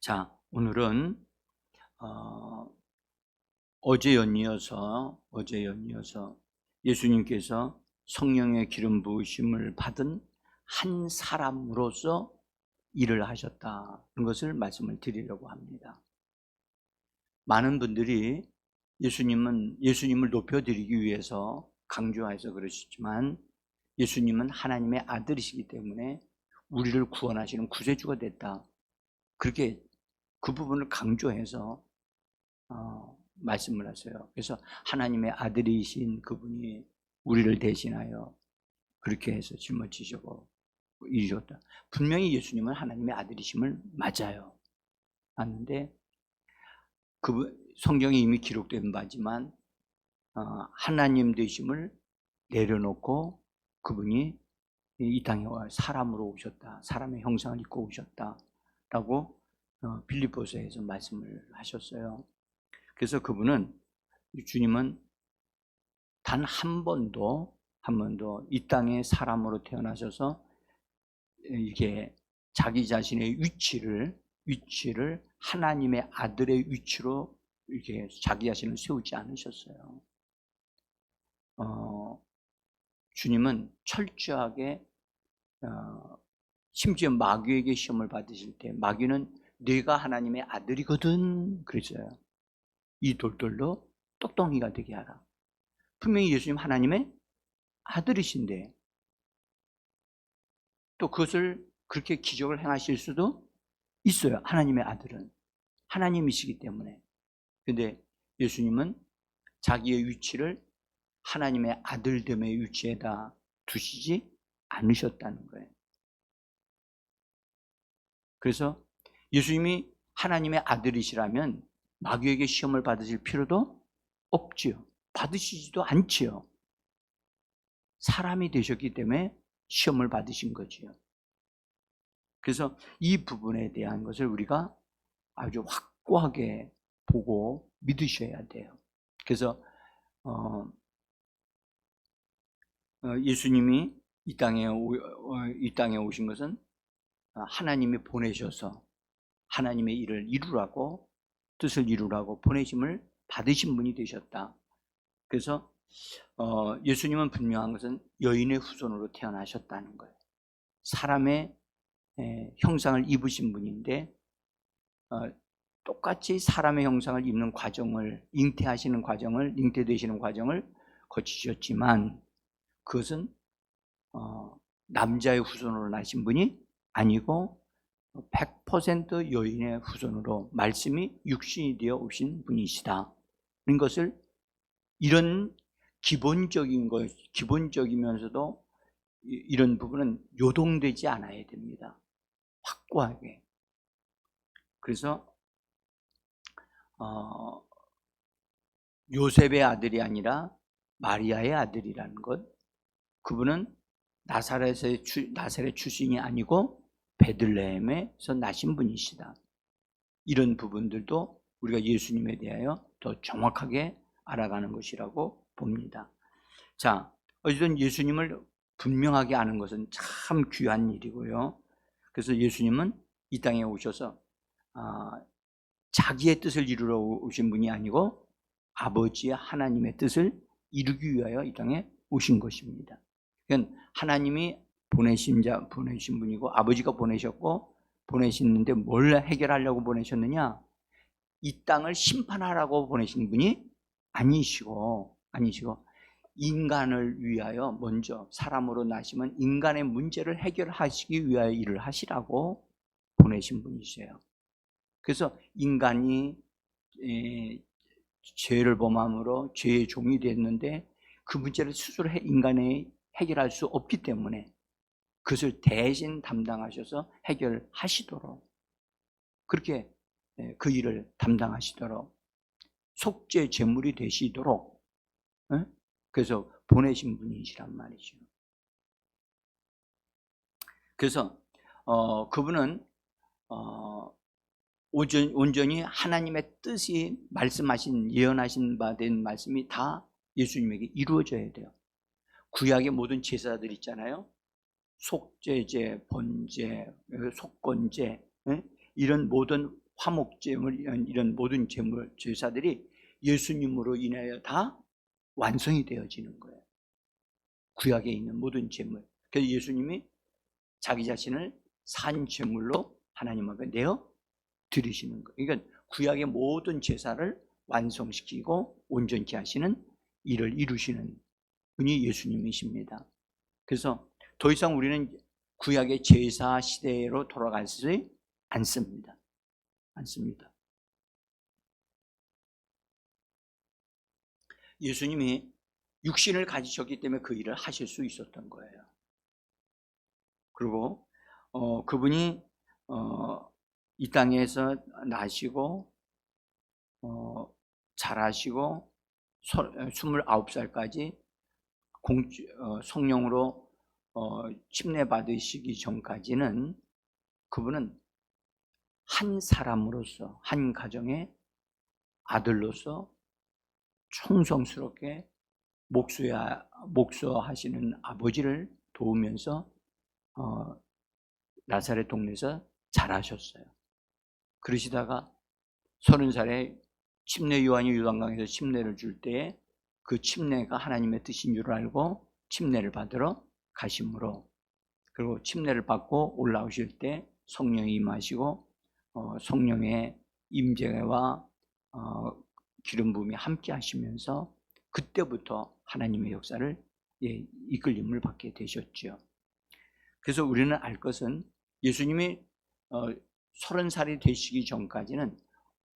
자, 오늘은 어제 연이어서 예수님께서 성령의 기름 부으심을 받은 한 사람으로서 일을 하셨다는 것을 말씀을 드리려고 합니다. 많은 분들이 예수님을 높여드리기 위해서 강조해서 그러시지만, 예수님은 하나님의 아들이시기 때문에 우리를 구원하시는 구세주가 됐다, 그렇게 그 부분을 강조해서 말씀을 하세요. 그래서 하나님의 아들이신 그분이 우리를 대신하여 그렇게 해서 짊어지시고 이루셨다. 분명히 예수님은 하나님의 아들이심을 맞아요. 맞는데 그 성경에 이미 기록된 바지만 하나님 되심을 내려놓고 그분이 이 땅에 사람으로 오셨다, 사람의 형상을 입고 오셨다라고 빌립보서에서 말씀을 하셨어요. 그래서 주님은 단 한 번도 이 땅에 사람으로 태어나셔서 이게 자기 자신의 위치를 하나님의 아들의 위치로 이렇게 자기 자신을 세우지 않으셨어요. 주님은 철저하게 심지어 마귀에게 시험을 받으실 때 마귀는 네가 하나님의 아들이거든 그랬어요. 이 돌돌로 똑똑이가 되게 하라. 분명히 예수님 하나님의 아들이신데 또 그것을 그렇게 기적을 행하실 수도 있어요. 하나님의 아들은 하나님이시기 때문에. 그런데 예수님은 자기의 위치를 하나님의 아들됨의 위치에다 두시지 않으셨다는 거예요. 그래서 예수님이 하나님의 아들이시라면 마귀에게 시험을 받으실 필요도 없지요. 받으시지도 않지요. 사람이 되셨기 때문에 시험을 받으신 거지요. 그래서 이 부분에 대한 것을 우리가 아주 확고하게 보고 믿으셔야 돼요. 그래서 예수님이 이 땅에 오신 것은 하나님이 보내셔서 하나님의 일을 이루라고, 뜻을 이루라고 보내심을 받으신 분이 되셨다. 그래서 예수님은 분명한 것은 여인의 후손으로 태어나셨다는 거예요. 사람의 형상을 입으신 분인데 똑같이 사람의 형상을 입는 과정을, 잉태되시는 과정을 거치셨지만 그것은 남자의 후손으로 나신 분이 아니고 100% 여인의 후손으로 말씀이 육신이 되어 오신 분이시다. 이런 것을, 이런 기본적이면서도 이런 부분은 요동되지 않아야 됩니다. 확고하게. 그래서 요셉의 아들이 아니라 마리아의 아들이라는 것, 그분은 나사렛 출신이 아니고 베들레헴에서 나신 분이시다. 이런 부분들도 우리가 예수님에 대하여 더 정확하게 알아가는 것이라고 봅니다. 자, 어쨌든 예수님을 분명하게 아는 것은 참 귀한 일이고요. 그래서 예수님은 이 땅에 오셔서 자기의 뜻을 이루러 오신 분이 아니고 아버지의 하나님의 뜻을 이루기 위하여 이 땅에 오신 것입니다. 그러니까 하나님이 보내신 분이고 아버지가 보내셨는데 뭘 해결하려고 보내셨느냐? 이 땅을 심판하라고 보내신 분이 아니시고 인간을 위하여 먼저 사람으로 나시면 인간의 문제를 해결하시기 위하여 일을 하시라고 보내신 분이세요. 그래서 인간이 죄를 범함으로 죄의 종이 됐는데 그 문제를 스스로 인간이 해결할 수 없기 때문에 그것을 대신 담당하셔서 해결하시도록, 그렇게 그 일을 담당하시도록, 속죄 제물이 되시도록 그래서 보내신 분이시란 말이죠. 그래서 그분은 온전히 하나님의 뜻이 예언하신 바 된 말씀이 다 예수님에게 이루어져야 돼요. 구약의 모든 제사들 있잖아요. 속죄제, 번제, 속건제, 이런 모든 화목제물 이런 모든 제물 제사들이 예수님으로 인하여 다 완성이 되어지는 거예요. 구약에 있는 모든 제물. 그래서 예수님이 자기 자신을 산 제물로 하나님 앞에 내어 드리시는 거예요. 그러니까 구약의 모든 제사를 완성시키고 온전케 하시는 일을 이루시는 분이 예수님이십니다. 그래서 더 이상 우리는 구약의 제사 시대로 돌아가지 않습니다. 예수님이 육신을 가지셨기 때문에 그 일을 하실 수 있었던 거예요. 그리고 그분이 이 땅에서 나시고 자라시고 29살까지 성령으로 침례 받으시기 전까지는 그분은 한 사람으로서, 한 가정의 아들로서 충성스럽게 목수하시는 아버지를 도우면서 나사렛 동네에서 자라셨어요. 그러시다가 30살에 침례 요한이 요단강에서 침례를 줄 때에 그 침례가 하나님의 뜻인 줄 알고 침례를 받으러 가심으로, 그리고 침례를 받고 올라오실 때 성령이 임하시고 성령의 임재와 기름 부음이 함께 하시면서 그때부터 하나님의 역사를 이끌림을 받게 되셨죠. 그래서 우리는 알 것은 예수님이 30살이 되시기 전까지는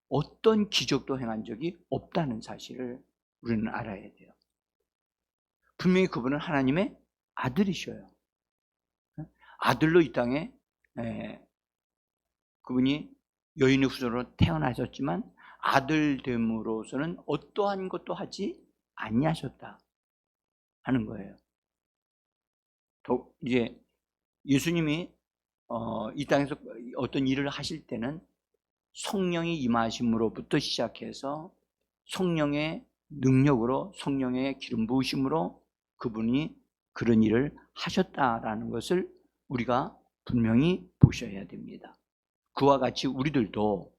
어떤 기적도 행한 적이 없다는 사실을 우리는 알아야 돼요. 분명히 그분은 하나님의 아들이셔요. 아들로 이 땅에 그분이 여인의 후손으로 태어나셨지만 아들됨으로서는 어떠한 것도 하지 아니하셨다 하는 거예요. 이제 예수님이 이 땅에서 어떤 일을 하실 때는 성령이 임하심으로부터 시작해서 성령의 능력으로, 성령의 기름 부으심으로 그분이 그런 일을 하셨다라는 것을 우리가 분명히 보셔야 됩니다. 그와 같이 우리들도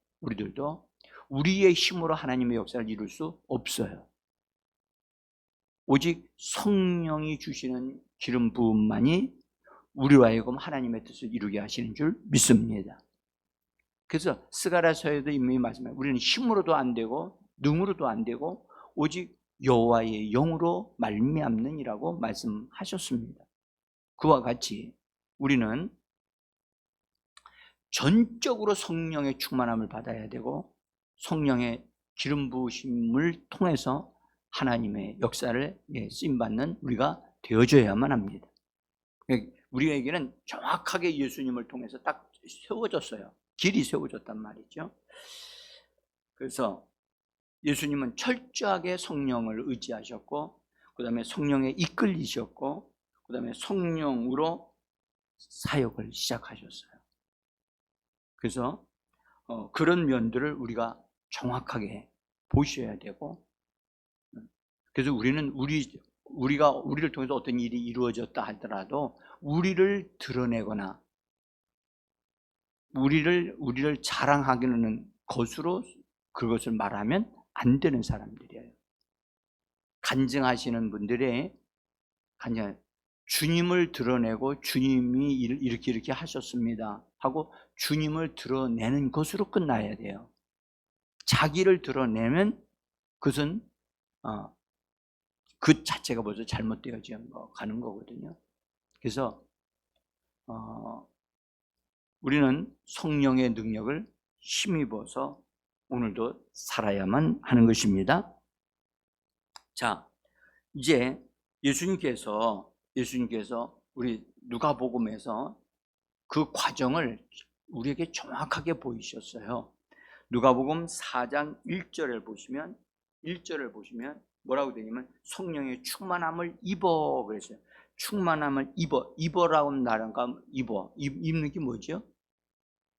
우리의 힘으로 하나님의 역사를 이룰 수 없어요. 오직 성령이 주시는 기름 부음만이 우리로 하여금 하나님의 뜻을 이루게 하시는 줄 믿습니다. 그래서 스가랴서에도 이미 말씀해요. 우리는 힘으로도 안 되고 능으로도 안 되고 오직 여호와의 영으로 말미암느니라고 말씀하셨습니다. 그와 같이 우리는 전적으로 성령의 충만함을 받아야 되고 성령의 기름 부으심을 통해서 하나님의 역사를 쓰임받는 우리가 되어줘야만 합니다. 우리에게는 정확하게 예수님을 통해서 딱 세워졌어요. 길이 세워졌단 말이죠. 그래서 예수님은 철저하게 성령을 의지하셨고, 그 다음에 성령에 이끌리셨고, 그 다음에 성령으로 사역을 시작하셨어요. 그래서 그런 면들을 우리가 정확하게 보셔야 되고, 그래서 우리는 우리를 통해서 어떤 일이 이루어졌다 하더라도 우리를 드러내거나 우리를 자랑하기는 것으로 그것을 말하면 안 되는 사람들이에요. 간증하시는 분들의 주님을 드러내고 주님이 이렇게 하셨습니다 하고 주님을 드러내는 것으로 끝나야 돼요. 자기를 드러내면 그것은 그 자체가 벌써 잘못되어져 가는 거거든요. 그래서 우리는 성령의 능력을 힘입어서 오늘도 살아야만 하는 것입니다. 자, 이제 예수님께서 우리 누가복음에서 그 과정을 우리에게 정확하게 보이셨어요. 누가복음 4장 1절을 보시면 뭐라고 되냐면 성령의 충만함을 입어 그랬어요. 충만함을 입어라고 말하는 거 입는 게 뭐죠?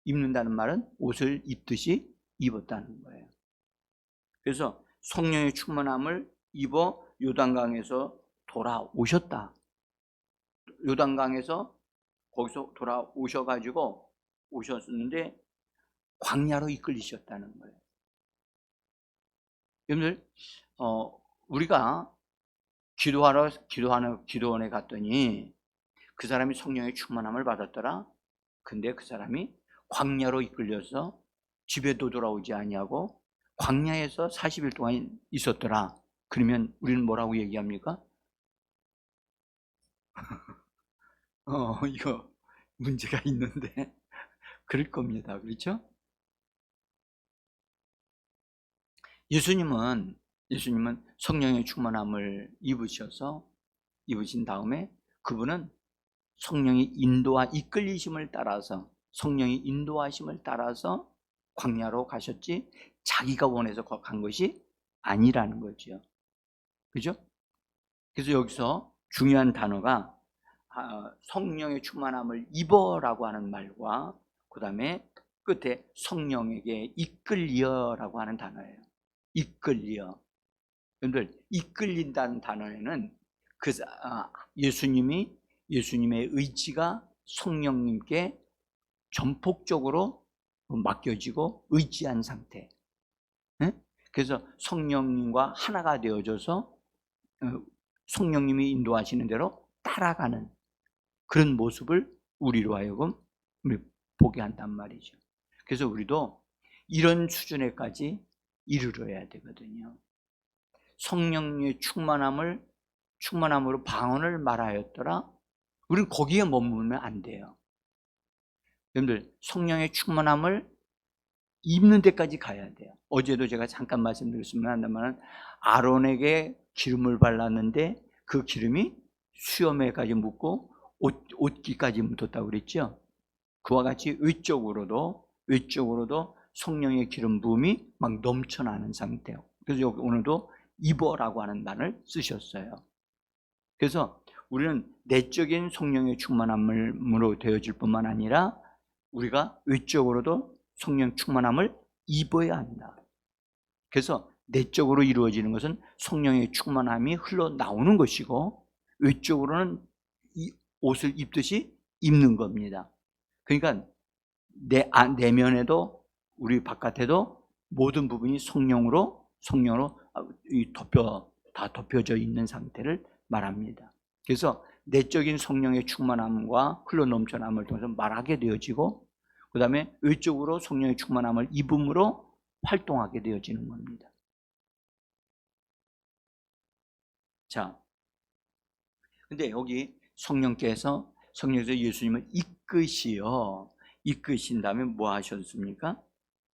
입는다는 말은 옷을 입듯이 입었다는 거예요. 그래서 성령의 충만함을 입어 요단강에서 돌아오셨다. 요단강에서 거기서 돌아오셔가지고 오셨는데 광야로 이끌리셨다는 거예요. 여러분들, 우리가 기도원에 갔더니 그 사람이 성령의 충만함을 받았더라. 근데 그 사람이 광야로 이끌려서 집에도 돌아오지 아니하고 광야에서 40일 동안 있었더라. 그러면 우리는 뭐라고 얘기합니까? 이거 문제가 있는데 그럴 겁니다. 그렇죠? 예수님은 성령의 충만함을 입으신 다음에 그분은 성령의 이끌리심을 따라서, 성령의 인도하심을 따라서 광야로 가셨지 자기가 원해서 간 것이 아니라는 거죠. 그죠? 그래서 여기서 중요한 단어가 성령의 충만함을 입어라고 하는 말과 그 다음에 끝에 성령에게 이끌려라고 하는 단어예요. 이끌려. 여러분들, 이끌린다는 단어에는 예수님의 의지가 성령님께 전폭적으로 맡겨지고 의지한 상태. 그래서 성령님과 하나가 되어져서 성령님이 인도하시는 대로 따라가는 그런 모습을 우리로 하여금 보게 한단 말이죠. 그래서 우리도 이런 수준에까지 이르러야 되거든요. 성령의 충만함으로 방언을 말하였더라. 우리는 거기에 머물면 안 돼요. 여러분들, 성령의 충만함을 입는 데까지 가야 돼요. 어제도 제가 잠깐 말씀드렸습니다만 아론에게 기름을 발랐는데 그 기름이 수염에까지 묻고 옷깃까지 묻었다고 그랬죠. 그와 같이 외적으로도 성령의 기름 부음이 막 넘쳐나는 상태예요. 그래서 여기 오늘도 입어라고 하는 단어를 쓰셨어요. 그래서 우리는 내적인 성령의 충만함으로 되어질 뿐만 아니라 우리가 외적으로도 성령 충만함을 입어야 한다. 그래서 내적으로 이루어지는 것은 성령의 충만함이 흘러나오는 것이고 외적으로는 이 옷을 입듯이 입는 겁니다. 그러니까 내면에도 우리 바깥에도 모든 부분이 성령으로 다 덮여져 있는 상태를 말합니다. 그래서 내적인 성령의 충만함과 흘러넘쳐남을 통해서 말하게 되어지고 그 다음에 외적으로 성령의 충만함을 입음으로 활동하게 되어지는 겁니다. 자, 근데 여기 성령께서 예수님을 이끄신다면 뭐 하셨습니까?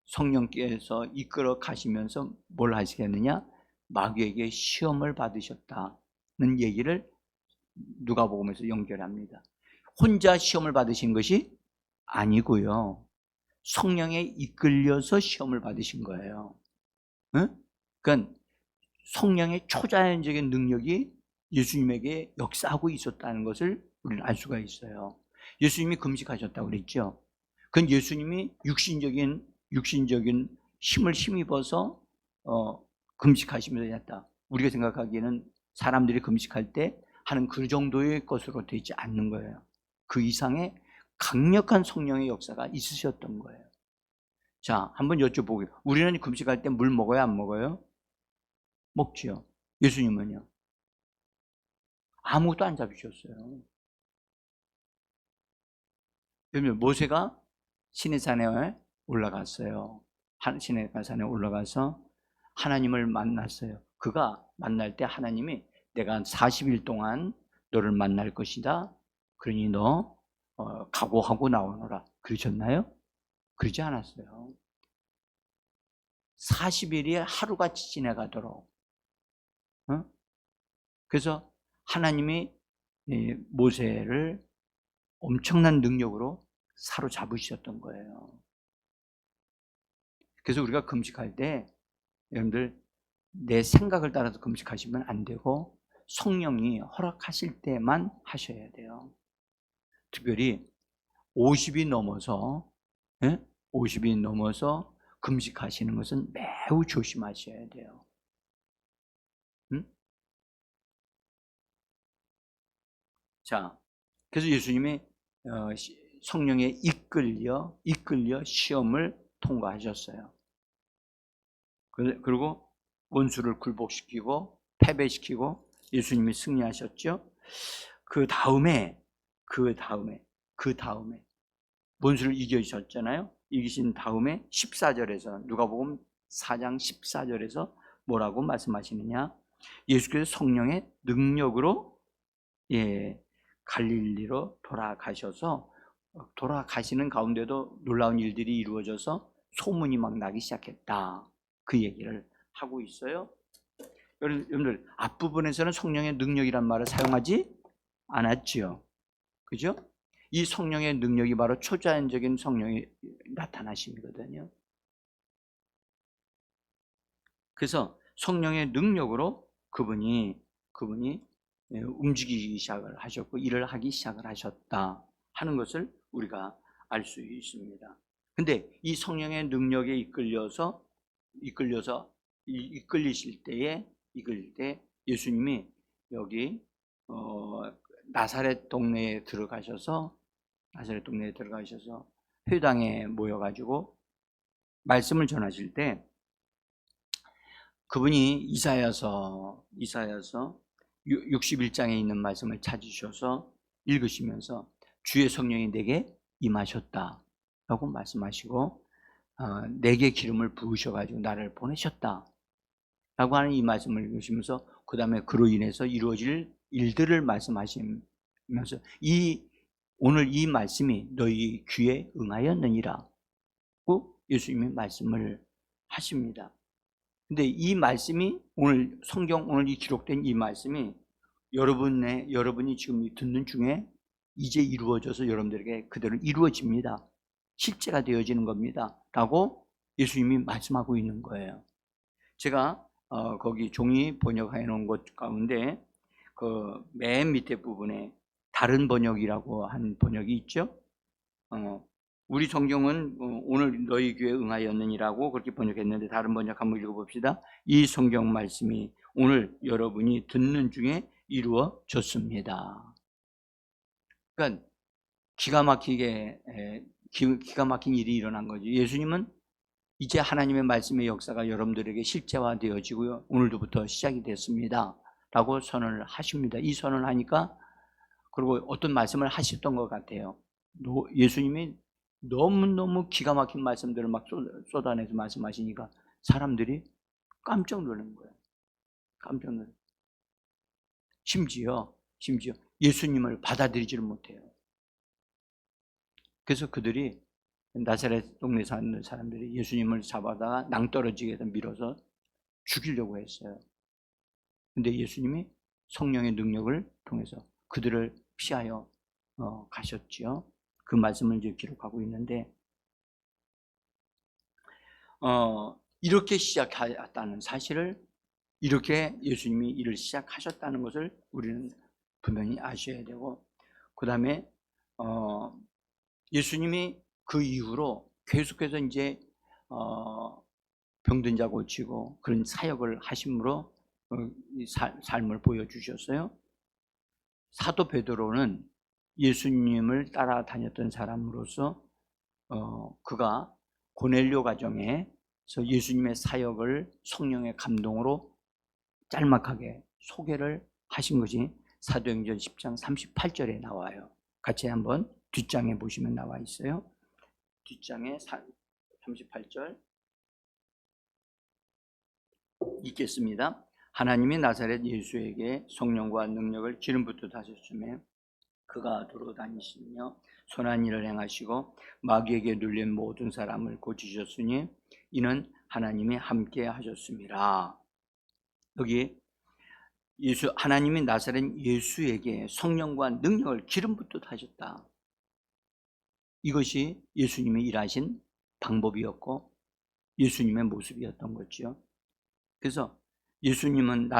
성령께서 이끌어 가시면서 뭘 하시겠느냐? 마귀에게 시험을 받으셨다는 얘기를 누가복음에서 연결합니다. 혼자 시험을 받으신 것이 아니고요. 성령에 이끌려서 시험을 받으신 거예요. 응? 그러니까 성령의 초자연적인 능력이 예수님에게 역사하고 있었다는 것을 우리는 알 수가 있어요. 예수님이 금식하셨다고 그랬죠. 그건 예수님이 육신적인 힘을 힘입어서 금식하시면서 했다. 우리가 생각하기에는 사람들이 금식할 때 하는 그 정도의 것으로 되지 않는 거예요. 그 이상의 강력한 성령의 역사가 있으셨던 거예요. 자, 한번 여쭤보게요. 우리는 금식할 때 물 먹어요, 안 먹어요? 먹지요. 예수님은요? 아무것도 안 잡으셨어요. 여러분, 모세가 시내산에 올라갔어요. 시내산에 올라가서 하나님을 만났어요. 그가 만날 때 하나님이 내가 40일 동안 너를 만날 것이다. 그러니 너 각오하고 나오너라. 그러셨나요? 그러지 않았어요. 40일이 하루같이 지나가도록. 그래서 하나님이 모세를 엄청난 능력으로 사로잡으셨던 거예요. 그래서 우리가 금식할 때 여러분들 내 생각을 따라서 금식하시면 안 되고 성령이 허락하실 때만 하셔야 돼요. 특별히 50이 넘어서 50이 넘어서 금식하시는 것은 매우 조심하셔야 돼요. 자, 그래서 예수님이 성령에 이끌려 시험을 통과하셨어요. 그리고 원수를 굴복시키고 패배시키고 예수님이 승리하셨죠. 그 다음에 원수를 이기셨잖아요. 이기신 다음에 14절에서 누가복음 4장 14절에서 뭐라고 말씀하시느냐? 예수께서 성령의 능력으로 갈릴리로 돌아가시는 가운데도 놀라운 일들이 이루어져서 소문이 막 나기 시작했다. 그 얘기를 하고 있어요. 여러분들 앞부분에서는 성령의 능력이란 말을 사용하지 않았지요. 그죠? 이 성령의 능력이 바로 초자연적인 성령의 나타나심이거든요. 그래서 성령의 능력으로 그분이 움직이기 시작을 하셨고 일을 하기 시작을 하셨다 하는 것을 우리가 알 수 있습니다. 근데 이 성령의 능력에 이끌리실 때에 예수님이 여기 나사렛 동네에 들어가셔서 회당에 모여가지고 말씀을 전하실 때 그분이 이사야서 61장에 있는 말씀을 찾으셔서 읽으시면서 주의 성령이 내게 임하셨다 라고 말씀하시고 내게 기름을 부으셔가지고 나를 보내셨다 라고 하는 이 말씀을 읽으시면서 그 다음에 그로 인해서 이루어질 일들을 말씀하시면서 오늘 이 말씀이 너희 귀에 응하였느니라 고 예수님이 말씀을 하십니다. 근데 이 말씀이 오늘 이 기록된 이 말씀이 여러분이 지금 듣는 중에 이제 이루어져서 여러분들에게 그대로 이루어집니다. 실제가 되어지는 겁니다. 라고 예수님이 말씀하고 있는 거예요. 제가 거기 종이 번역해 놓은 것 가운데 그 맨 밑에 부분에 다른 번역이라고 한 번역이 있죠. 우리 성경은 오늘 너희 귀에 응하였느니라고 그렇게 번역했는데 다른 번역 한번 읽어봅시다. 이 성경 말씀이 오늘 여러분이 듣는 중에 이루어졌습니다. 그러니까 기가 막힌 일이 일어난 거죠. 예수님은 이제 하나님의 말씀의 역사가 여러분들에게 실제화되어지고요. 오늘부터 시작이 됐습니다. 라고 선언을 하십니다. 이 선언을 하니까 그리고 어떤 말씀을 하셨던 것 같아요. 예수님이 너무너무 기가 막힌 말씀들을 막 쏟아내서 말씀하시니까 사람들이 깜짝 놀란 거예요. 깜짝 놀라요. 심지어 예수님을 받아들이지를 못해요. 그래서 그들이 나사렛 동네 사는 사람들이 예수님을 잡아다가 낭떠러지게 밀어서 죽이려고 했어요. 근데 예수님이 성령의 능력을 통해서 그들을 피하여 가셨지요. 그 말씀을 이제 기록하고 있는데 이렇게 시작했다는 사실을, 이렇게 예수님이 일을 시작하셨다는 것을 우리는 분명히 아셔야 되고, 그 다음에 예수님이 그 이후로 계속해서 이제 병든 자 고치고 그런 사역을 하심으로 삶을 보여주셨어요. 사도 베드로는 예수님을 따라다녔던 사람으로서 그가 고넬료 가정에서 예수님의 사역을 성령의 감동으로 짤막하게 소개를 하신 것이 사도행전 10장 38절에 나와요. 같이 한번 뒷장에 보시면 나와 있어요. 뒷장에 38절 읽겠습니다. 하나님이 나사렛 예수에게 성령과 능력을 기름 붓듯 하셨으며 그가 돌아다니시며 선한 일을 행하시고 마귀에게 눌린 모든 사람을 고치셨으니 이는 하나님이 함께 하셨습니다. 여기 하나님이 나사렛 예수에게 성령과 능력을 기름 붓듯 하셨다. 이것이 예수님이 일하신 방법이었고 예수님의 모습이었던 거죠. 그래서 예수님은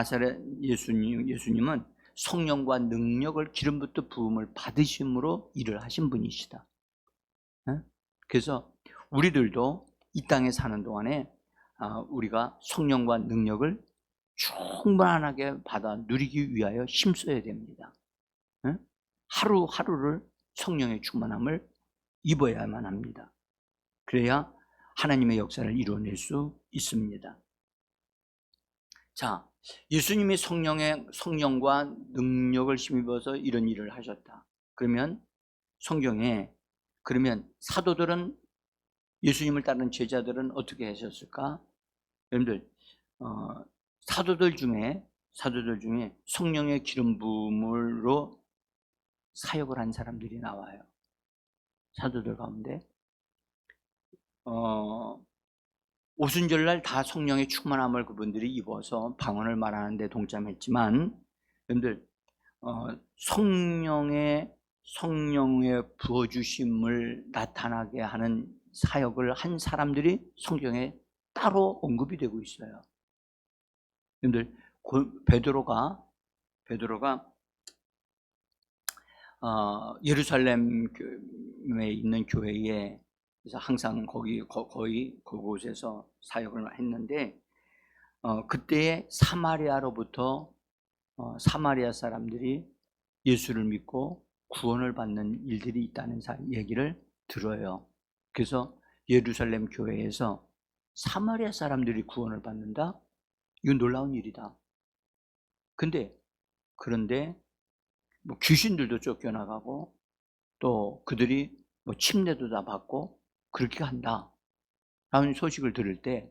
성령과 능력을 기름 붓듯 부음을 받으심으로 일을 하신 분이시다. 그래서 우리들도 이 땅에 사는 동안에 우리가 성령과 능력을 충만하게 받아 누리기 위하여 힘써야 됩니다. 하루하루를 성령의 충만함을 입어야만 합니다. 그래야 하나님의 역사를 이루어낼 수 있습니다. 자, 예수님이 성령과 능력을 힘입어서 이런 일을 하셨다. 그러면 성경에, 그러면 사도들은, 예수님을 따르는 제자들은 어떻게 하셨을까? 여러분들, 사도들 중에 성령의 기름 부음으로 사역을 한 사람들이 나와요. 사도들 가운데 오순절날 다 성령의 충만함을 그분들이 입어서 방언을 말하는 데 동참했지만, 여러분들 성령의 부어주심을 나타나게 하는 사역을 한 사람들이 성경에 따로 언급이 되고 있어요. 여러분들, 베드로가 예루살렘에 있는 교회에, 그래서 항상 거의 그곳에서 사역을 했는데, 그때에 사마리아로부터 사마리아 사람들이 예수를 믿고 구원을 받는 일들이 있다는 얘기를 들어요. 그래서 예루살렘 교회에서 사마리아 사람들이 구원을 받는다? 이건 놀라운 일이다. 그런데 뭐 귀신들도 쫓겨나가고 또 그들이 뭐 침례도 다 받고 그렇게 한다 라는 소식을 들을 때,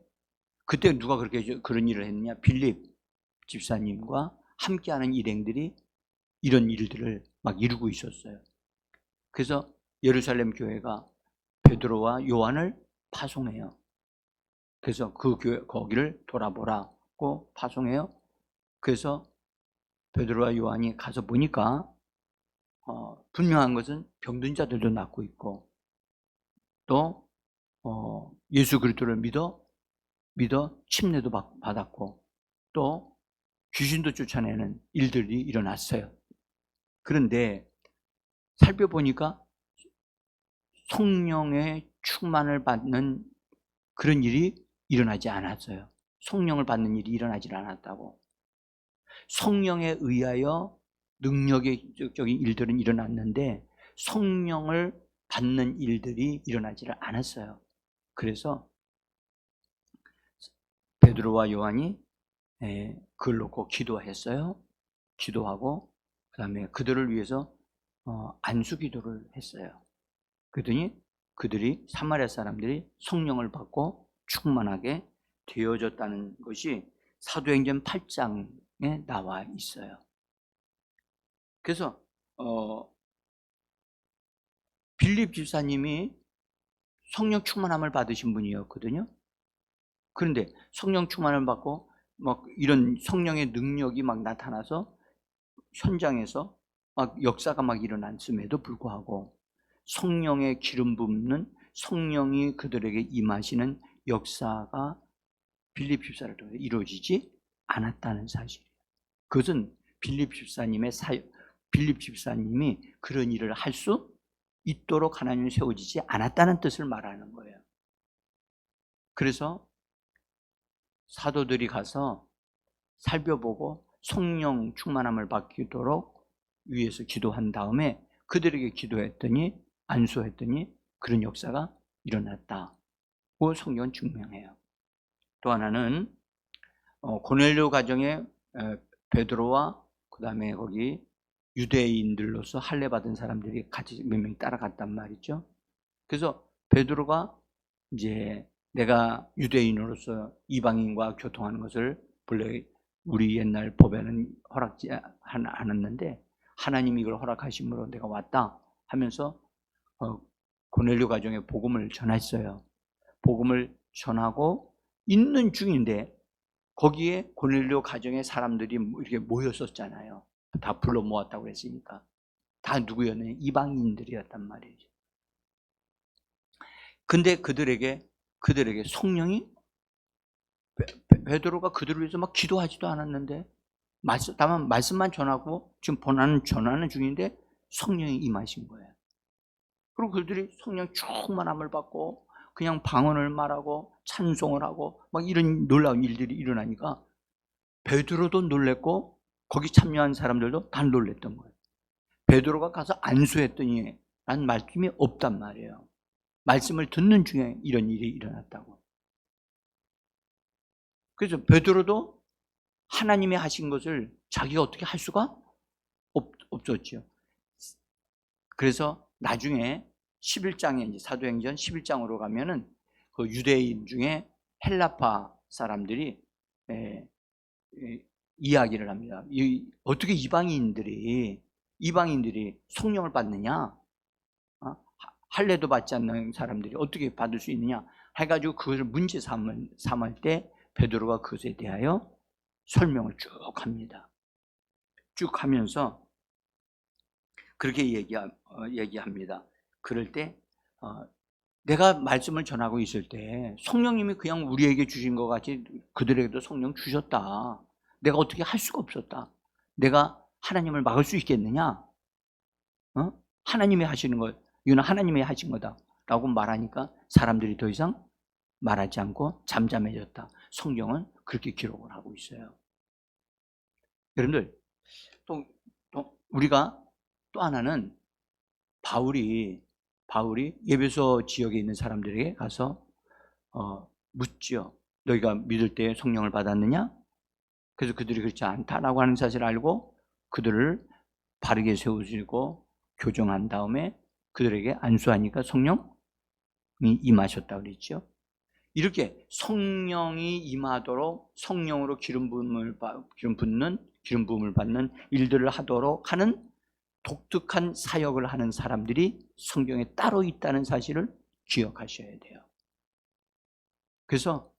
그때 누가 그런 일을 했느냐? 빌립 집사님과 함께하는 일행들이 이런 일들을 막 이루고 있었어요. 그래서 예루살렘 교회가 베드로와 요한을 파송해요. 그래서 그 교회 거기를 돌아보라고 파송해요. 그래서 베드로와 요한이 가서 보니까 분명한 것은 병든 자들도 낫고 있고, 또 예수 그리스도를 믿어 침례도 받았고, 또 귀신도 쫓아내는 일들이 일어났어요. 그런데 살펴보니까 성령의 충만을 받는 그런 일이 일어나지 않았어요. 성령을 받는 일이 일어나지 않았다고. 성령에 의하여 능력적인 일들은 일어났는데 성령을 받는 일들이 일어나지 않았어요. 그래서 베드로와 요한이 그걸 놓고 기도했어요. 기도하고 그 다음에 그들을 위해서 안수 기도를 했어요. 그랬더니 사마리아 사람들이 성령을 받고 충만하게 되어졌다는 것이 사도행전 8장에 나와 있어요. 그래서 빌립 집사님이 성령 충만함을 받으신 분이었거든요. 그런데 성령 충만을 받고 막 이런 성령의 능력이 막 나타나서 현장에서 막 역사가 막 일어났음에도 불구하고 성령의 기름 붓는, 성령이 그들에게 임하시는 역사가 빌립 집사를 통해 이루어지지 않았다는 사실이에요. 그것은 빌립 집사님이 그런 일을 할 수 있도록 하나님이 세워지지 않았다는 뜻을 말하는 거예요. 그래서 사도들이 가서 살펴보고 성령 충만함을 받도록 위해서 기도한 다음에 그들에게 기도했더니, 안수했더니 그런 역사가 일어났다고 성경은 증명해요. 또 하나는 고넬료 가정에 베드로와 그 다음에 거기 유대인들로서 할례 받은 사람들이 같이 몇 명이 따라갔단 말이죠. 그래서 베드로가 이제 내가 유대인으로서 이방인과 교통하는 것을 본래 우리 옛날 법에는 허락지 않았는데 하나님이 이걸 허락하심으로 내가 왔다 하면서 고넬료 가정에 복음을 전했어요. 복음을 전하고 있는 중인데 거기에 고넬료 가정의 사람들이 이렇게 모였었잖아요. 다 불러 모았다고 했으니까. 다 누구였느냐? 이방인들이었단 말이죠. 근데 그들에게 성령이, 베드로가 그들을 위해서 막 기도하지도 않았는데, 다만 말씀만 전하고 지금 전하는 중인데 성령이 임하신 거예요. 그리고 그들이 성령 충만함을 받고 그냥 방언을 말하고 찬송을 하고 막 이런 놀라운 일들이 일어나니까 베드로도 놀랬고 거기 참여한 사람들도 다 놀랬던 거예요. 베드로가 가서 안수했더니 난 말씀이 없단 말이에요. 말씀을 듣는 중에 이런 일이 일어났다고. 그래서 베드로도 하나님이 하신 것을 자기가 어떻게 할 수가 없었죠. 그래서 나중에 11장에 이제 사도행전 11장으로 가면은 그 유대인 중에 헬라파 사람들이 이야기를 합니다. 어떻게 이방인들이 성령을 받느냐? 할례도 받지 않는 사람들이 어떻게 받을 수 있느냐? 해가지고 그것을 문제 삼을 때 베드로가 그것에 대하여 설명을 쭉 합니다. 쭉 하면서 그렇게 얘기합니다. 그럴 때 내가 말씀을 전하고 있을 때 성령님이 그냥 우리에게 주신 것 같이 그들에게도 성령 주셨다. 내가 어떻게 할 수가 없었다. 내가 하나님을 막을 수 있겠느냐? 하나님이 하시는 것, 이건 하나님이 하신 거다 라고 말하니까 사람들이 더 이상 말하지 않고 잠잠해졌다. 성경은 그렇게 기록을 하고 있어요. 여러분들, 또 우리가 또 하나는 바울이 예배소 지역에 있는 사람들에게 가서 묻지요. 너희가 믿을 때 성령을 받았느냐? 그래서 그들이 그렇지 않다라고 하는 사실을 알고 그들을 바르게 세우시고 교정한 다음에 그들에게 안수하니까 성령이 임하셨다고 그랬죠. 이렇게 성령이 임하도록 성령으로 기름 부음을 받는 일들을 하도록 하는 독특한 사역을 하는 사람들이 성경에 따로 있다는 사실을 기억하셔야 돼요. 그래서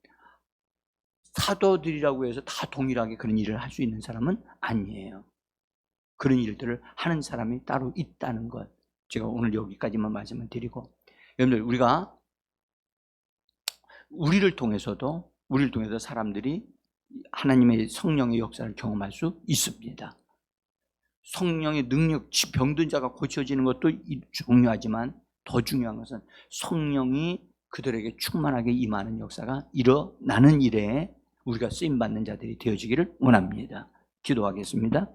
사도들이라고 해서 다 동일하게 그런 일을 할 수 있는 사람은 아니에요. 그런 일들을 하는 사람이 따로 있다는 것, 제가 오늘 여기까지만 말씀을 드리고, 여러분들, 우리를 통해서 사람들이 하나님의 성령의 역사를 경험할 수 있습니다. 성령의 능력, 병든 자가 고쳐지는 것도 중요하지만 더 중요한 것은 성령이 그들에게 충만하게 임하는 역사가 일어나는 일에 우리가 쓰임받는 자들이 되어지기를 원합니다. 기도하겠습니다.